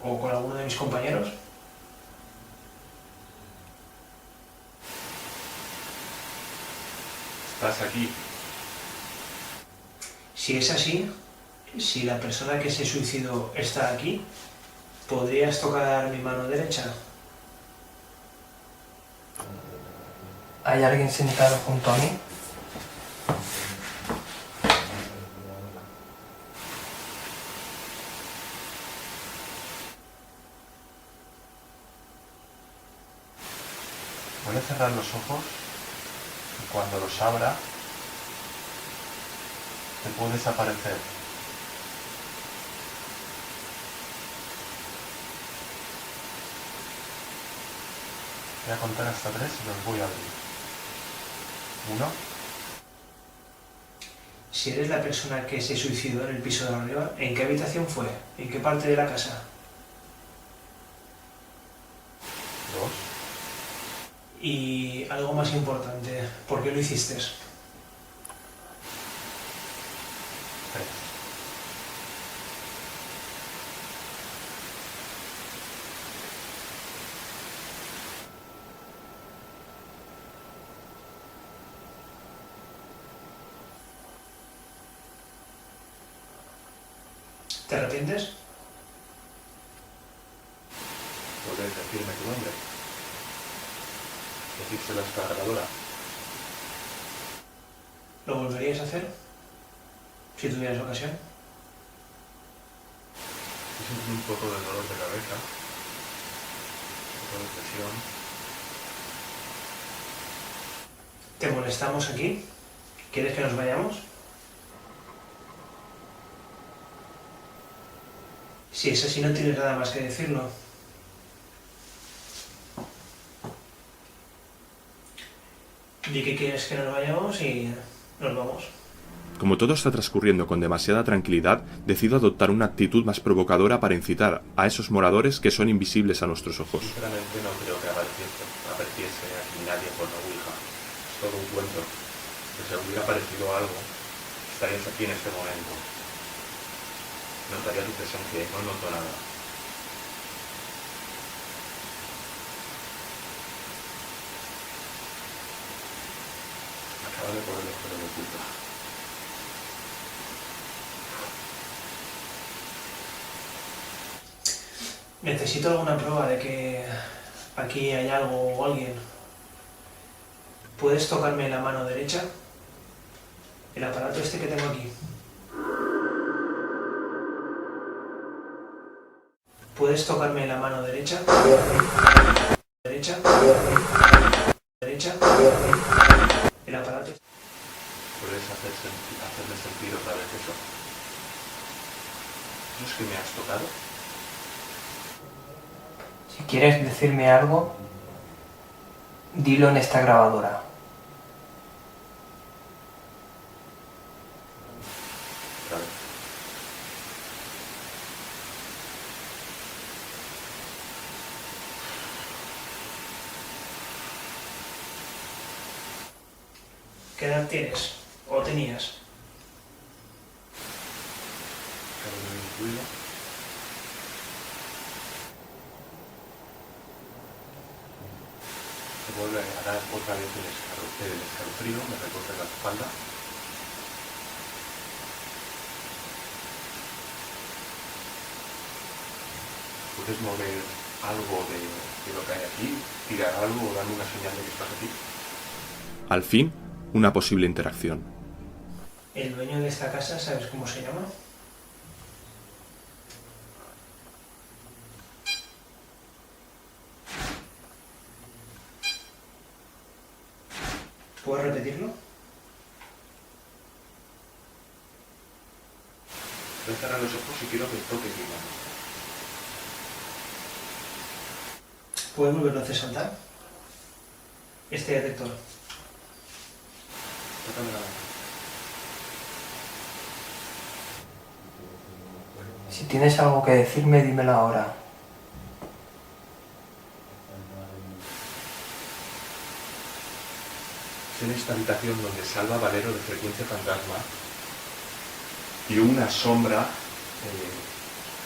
¿O con alguno de mis compañeros? ¿Estás aquí? Si es así, si la persona que se suicidó está aquí, ¿podrías tocar mi mano derecha? ¿Hay alguien sentado junto a mí? Voy a cerrar los ojos y cuando los abra te puedes aparecer. Voy a contar hasta 3 y los voy a abrir. 1. Si eres la persona que se suicidó en el piso de arriba, ¿en qué habitación fue? ¿En qué parte de la casa? 2. Y algo más importante, ¿por qué lo hiciste? 3. ¿Te arrepientes? ¿Puedes decirme tu nombre? Decírselo a esta grabadora. ¿Lo volverías a hacer? Si tuvieras ocasión. Estoy sintiendo un poco de dolor de cabeza. Un poco de presión. ¿Te molestamos aquí? ¿Quieres que nos vayamos? Si es así, no tienes nada más que decirlo. Di que quieres que nos vayamos y nos vamos. Como todo está transcurriendo con demasiada tranquilidad, decido adoptar una actitud más provocadora para incitar a esos moradores que son invisibles a nuestros ojos. Sinceramente no creo que apareciese aquí nadie por la Ouija. Es todo un cuento. Que si hubiera aparecido algo, estarías aquí en este momento. Notaría tu presencia y no noto nada. Acaba de poner el pelo de puta. Necesito alguna prueba de que aquí hay algo o alguien. ¿Puedes tocarme la mano derecha? El aparato este que tengo aquí. ¿Puedes tocarme la mano derecha? Derecha. Derecha. El aparato. ¿Puedes hacerme sentir otra vez eso? ¿Eso es que me has tocado? Si quieres decirme algo, dilo en esta grabadora. Otra vez. ¿Qué edad tienes? ¿O tenías? Acabo de incluirlo. Se vuelve a dar otra vez el escalofrío, me recorre la espalda. ¿Puedes mover algo de lo que hay aquí? ¿Tirar algo o darme una señal de que estás aquí? Al fin, una posible interacción. ¿El dueño de esta casa sabes cómo se llama? ¿Puedes repetirlo? Voy a cerrar los ojos y quiero que toque mi mano. ¿Puedes volverlo a hacer saltar? Este detector. Tócame la mano. Si tienes algo que decirme, dímelo ahora. En esta habitación donde salva Valero de frecuencia fantasma y una sombra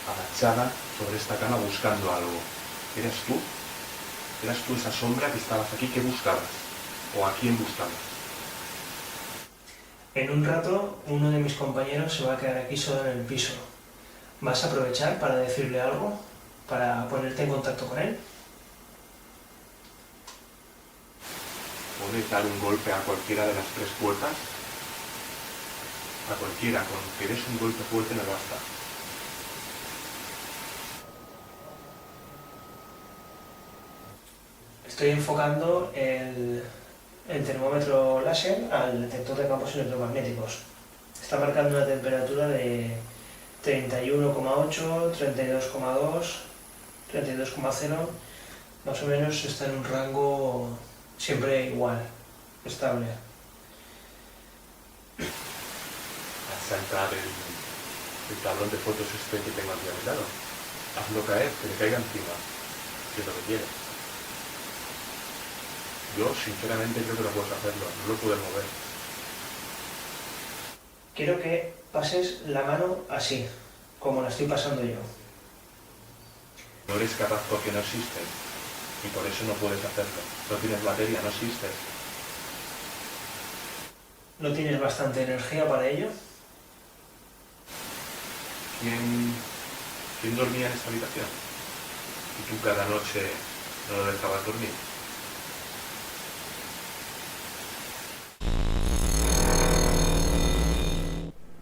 agachada sobre esta cama buscando algo. ¿Eras tú? ¿Eras tú esa sombra que estabas aquí? ¿Qué buscabas? ¿O a quién buscabas? En un rato, uno de mis compañeros se va a quedar aquí solo en el piso. ¿Vas a aprovechar para decirle algo? ¿Para ponerte en contacto con él? ¿Puedes dar un golpe a cualquiera de las tres puertas? A cualquiera, con que des un golpe fuerte me basta. Estoy enfocando el termómetro láser al detector de campos electromagnéticos. Está marcando una temperatura de 31,8, 32,2, 32,0. Más o menos está en un rango siempre igual, estable. Haz saltar el tablón de fotos este que tengo aquí a mi lado. Hazlo caer, que le caiga encima. Si es lo que quieres. Yo, sinceramente, creo que no puedes hacerlo. No lo puedes mover. Quiero que pases la mano así, como la estoy pasando yo. No eres capaz porque no existes. Y por eso no puedes hacerlo. No tienes materia, no existes. ¿No tienes bastante energía para ello? ¿Quién dormía en esta habitación? ¿Y tú cada noche no lo dejabas dormir?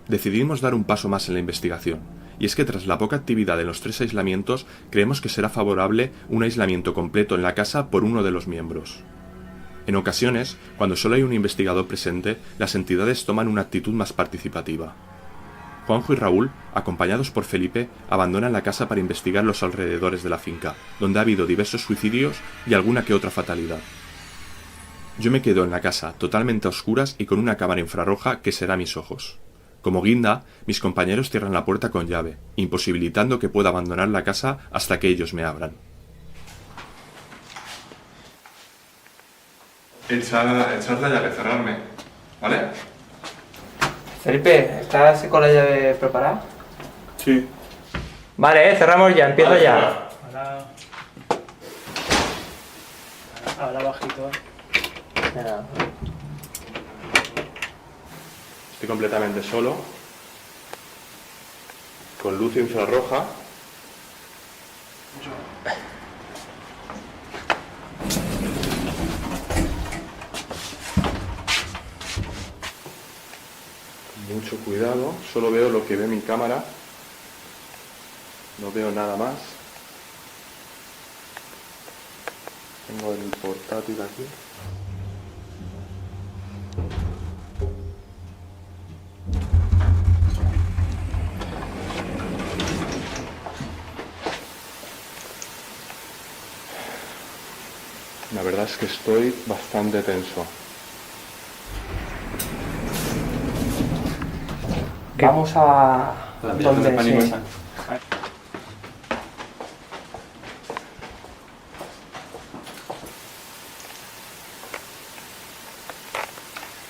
Decidimos dar un paso más en la investigación, y es que tras la poca actividad en los 3 aislamientos, creemos que será favorable un aislamiento completo en la casa por uno de los miembros. En ocasiones, cuando solo hay un investigador presente, las entidades toman una actitud más participativa. Juanjo y Raúl, acompañados por Felipe, abandonan la casa para investigar los alrededores de la finca, donde ha habido diversos suicidios y alguna que otra fatalidad. Yo me quedo en la casa, totalmente a oscuras y con una cámara infrarroja que será mis ojos. Como guinda, mis compañeros cierran la puerta con llave, imposibilitando que pueda abandonar la casa hasta que ellos me abran. Echar la llave, cerrarme, ¿vale? Felipe, ¿estás con la llave preparada? Sí. Vale, cerramos ya, empiezo ya. Ahora. Ahora bajito. Mira, Estoy completamente solo, con luz infrarroja. Mucho cuidado, solo veo lo que ve mi cámara, no veo nada más. Tengo el portátil aquí. La verdad es que estoy bastante tenso. vamos a... donde sí.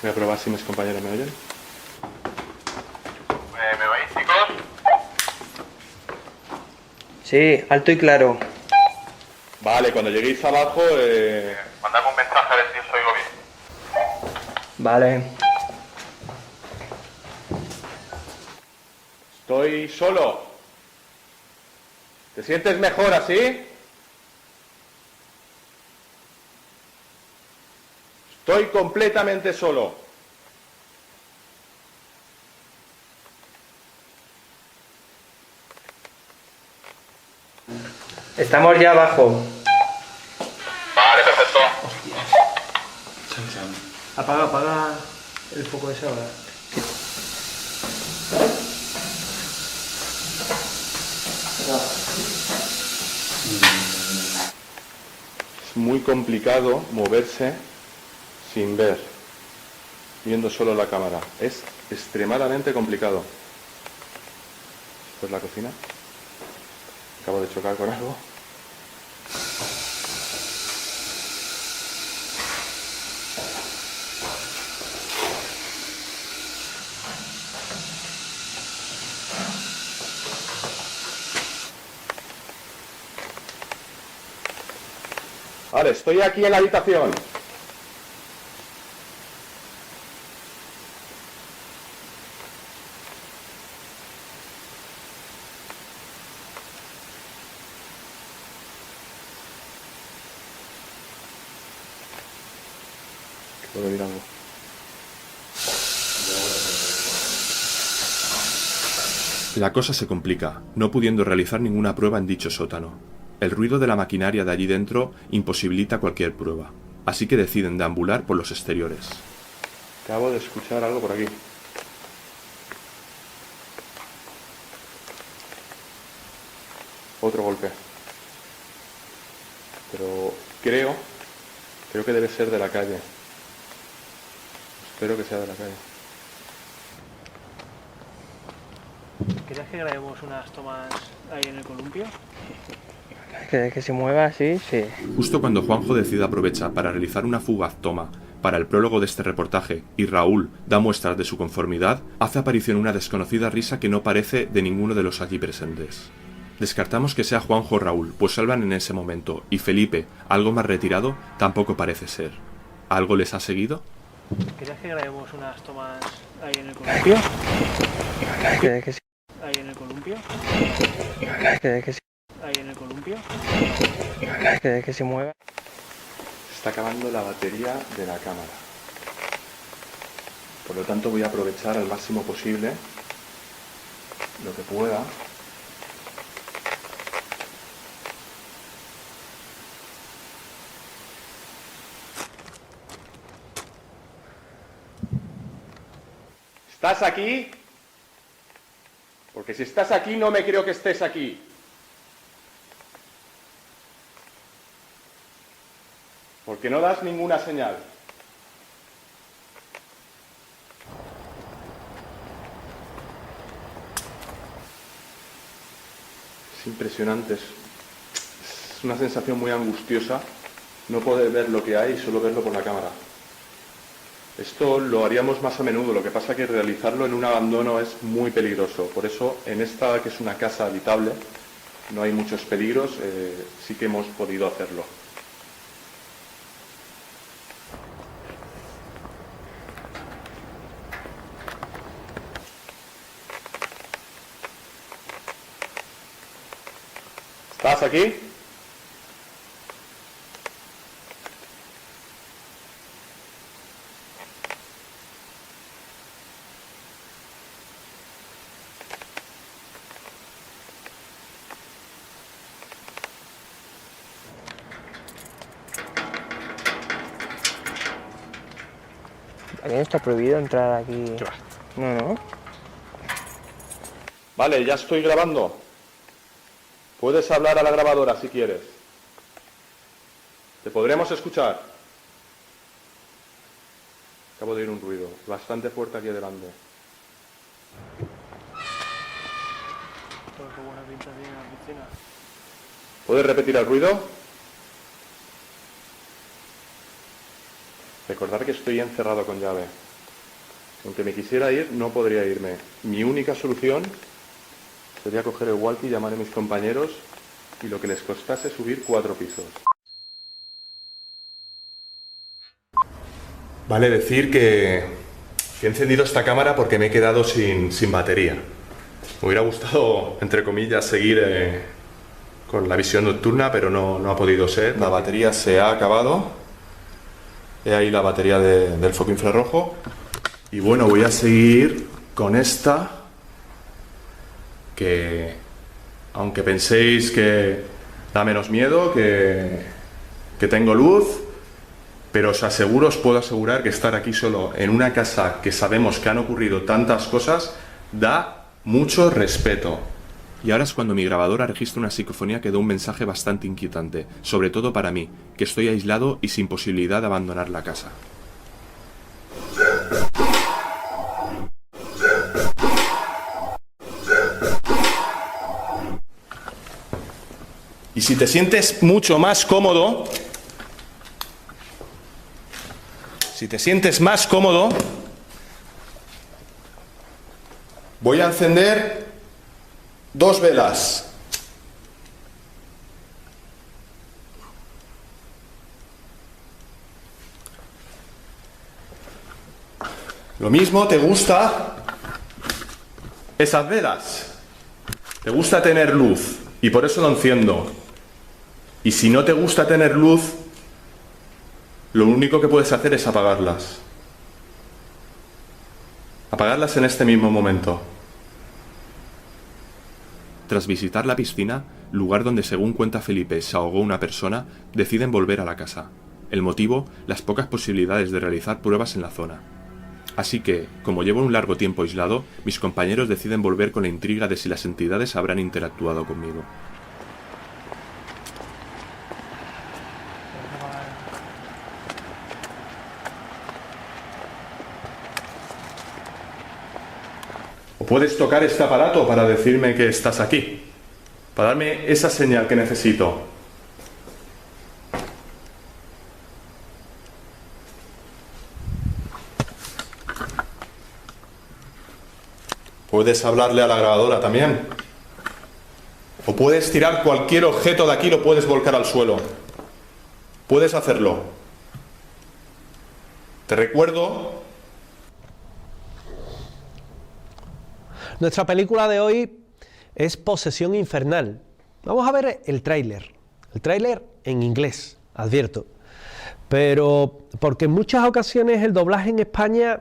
Voy a probar si mis compañeros me oyen. ¿Me oís, chicos? Sí, alto y claro. Vale, cuando lleguéis abajo, Mandadme un mensaje a ver si os oigo bien. Vale. estoy solo. ¿Te sientes mejor así? Estoy completamente solo. Estamos ya abajo. Vale, perfecto. Apaga el foco ese ahora. Es muy complicado moverse sin ver, viendo solo la cámara. Es extremadamente complicado. Esto es la cocina. Acabo de chocar con algo. Vale, estoy aquí en la habitación. Puedo oír algo. La cosa se complica, no pudiendo realizar ninguna prueba en dicho sótano. El ruido de la maquinaria de allí dentro imposibilita cualquier prueba, así que deciden deambular por los exteriores. Acabo de escuchar algo por aquí. Otro golpe. Pero creo que debe ser de la calle. Espero que sea de la calle. ¿Querías que grabemos unas tomas ahí en el columpio? Que se mueva así, sí. Justo cuando Juanjo decide aprovechar para realizar una fugaz toma para el prólogo de este reportaje y Raúl da muestras de su conformidad, hace aparición una desconocida risa que no parece de ninguno de los allí presentes. Descartamos que sea Juanjo o Raúl, pues salvan en ese momento, y Felipe, algo más retirado, tampoco parece ser. ¿Algo les ha seguido? ¿Querías que grabemos unas tomas ahí en el columpio? Que sí. Ahí en el columpio. Que sí. Ahí en el columpio. Que se mueva. Está acabando la batería de la cámara. Por lo tanto voy a aprovechar al máximo posible lo que pueda. ¿Estás aquí? Porque si estás aquí, no me creo que estés aquí. Porque no das ninguna señal. Es impresionante, es una sensación muy angustiosa no poder ver lo que hay y solo verlo por la cámara. Esto lo haríamos más a menudo, lo que pasa que realizarlo en un abandono es muy peligroso. Por eso en esta, que es una casa habitable, no hay muchos peligros, sí que hemos podido hacerlo. ¿Estás aquí? Aquí no está prohibido entrar aquí. ¿Qué va? No. Vale, ya estoy grabando. Puedes hablar a la grabadora si quieres. ¿Te podremos escuchar? Acabo de oír un ruido bastante fuerte aquí delante. ¿Puedes repetir el ruido? Recordar que estoy encerrado con llave. Aunque me quisiera ir, no podría irme. Mi única solución sería coger el walkie, llamar a mis compañeros y lo que les costase subir 4 pisos. Vale decir que he encendido esta cámara porque me he quedado sin batería. Me hubiera gustado, entre comillas, seguir con la visión nocturna, pero no ha podido ser. La batería se ha acabado. He ahí la batería del foco infrarrojo. Y bueno, voy a seguir con esta, que aunque penséis que da menos miedo, que tengo luz, pero os puedo asegurar que estar aquí solo en una casa que sabemos que han ocurrido tantas cosas da mucho respeto. Y ahora es cuando mi grabadora registra una psicofonía que da un mensaje bastante inquietante, sobre todo para mí, que estoy aislado y sin posibilidad de abandonar la casa. Y si te sientes mucho más cómodo, voy a encender 2 velas. Lo mismo, ¿te gusta esas velas? ¿Te gusta tener luz? Y por eso lo enciendo. Y si no te gusta tener luz, lo único que puedes hacer es apagarlas. Apagarlas en este mismo momento. Tras visitar la piscina, lugar donde según cuenta Felipe se ahogó una persona, deciden volver a la casa. El motivo, las pocas posibilidades de realizar pruebas en la zona. Así que, como llevo un largo tiempo aislado, mis compañeros deciden volver con la intriga de si las entidades habrán interactuado conmigo. O puedes tocar este aparato para decirme que estás aquí, para darme esa señal que necesito. Puedes hablarle a la grabadora también. O puedes tirar cualquier objeto de aquí y lo puedes volcar al suelo. Puedes hacerlo. Te recuerdo. Nuestra película de hoy es Posesión Infernal. Vamos a ver el tráiler. El tráiler en inglés, advierto. Pero porque en muchas ocasiones el doblaje en España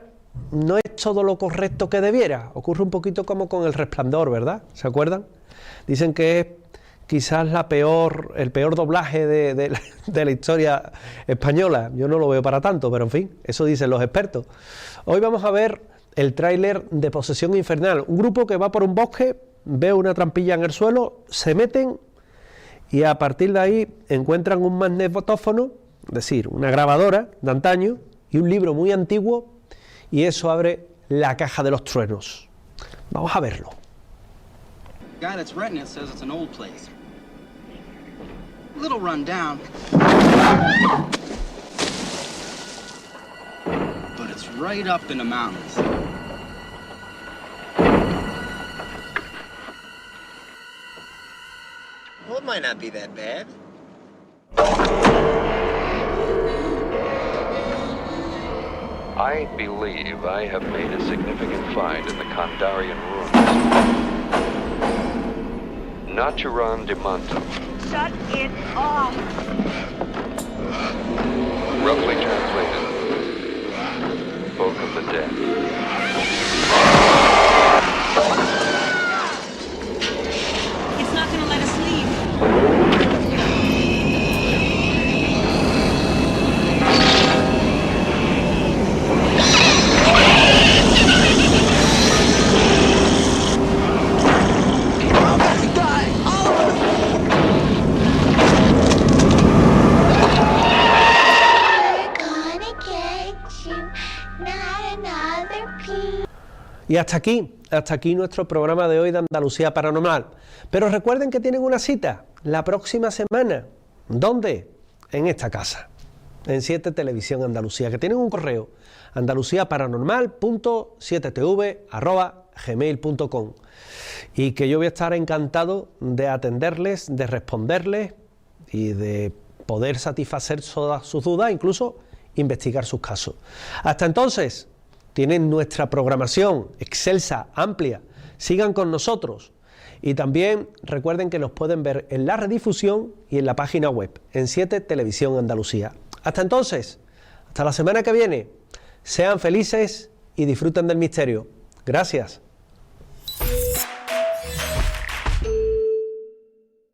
no es todo lo correcto que debiera. Ocurre un poquito como con El Resplandor, ¿verdad? ¿Se acuerdan? Dicen que es quizás el peor doblaje de la historia española. Yo no lo veo para tanto, pero en fin, eso dicen los expertos. Hoy vamos a ver el tráiler de Posesión Infernal, un grupo que va por un bosque ve una trampilla en el suelo, se meten y a partir de ahí encuentran un magnetófono, es decir, una grabadora de antaño y un libro muy antiguo, y eso abre la caja de los truenos. Vamos a verlo. The guy that's renting it says it's an old place. A little run down. But it's right up in the mountains. Well, it might not be that bad. I believe I have made a significant find in the Kandarian ruins. Naturan de Manto. Shut it off! Roughly translated, Book of the Dead. It's not gonna let us leave. Y hasta aquí nuestro programa de hoy de Andalucía Paranormal. Pero recuerden que tienen una cita la próxima semana. ¿Dónde? En esta casa, en 7 Televisión Andalucía, que tienen un correo, andaluciaparanormal.7tv@gmail.com, y que yo voy a estar encantado de atenderles, de responderles y de poder satisfacer todas sus dudas, incluso investigar sus casos. Hasta entonces, tienen nuestra programación excelsa, amplia. Sigan con nosotros. Y también recuerden que los pueden ver en la redifusión y en la página web, en 7 Televisión Andalucía. Hasta entonces, hasta la semana que viene. Sean felices y disfruten del misterio. Gracias.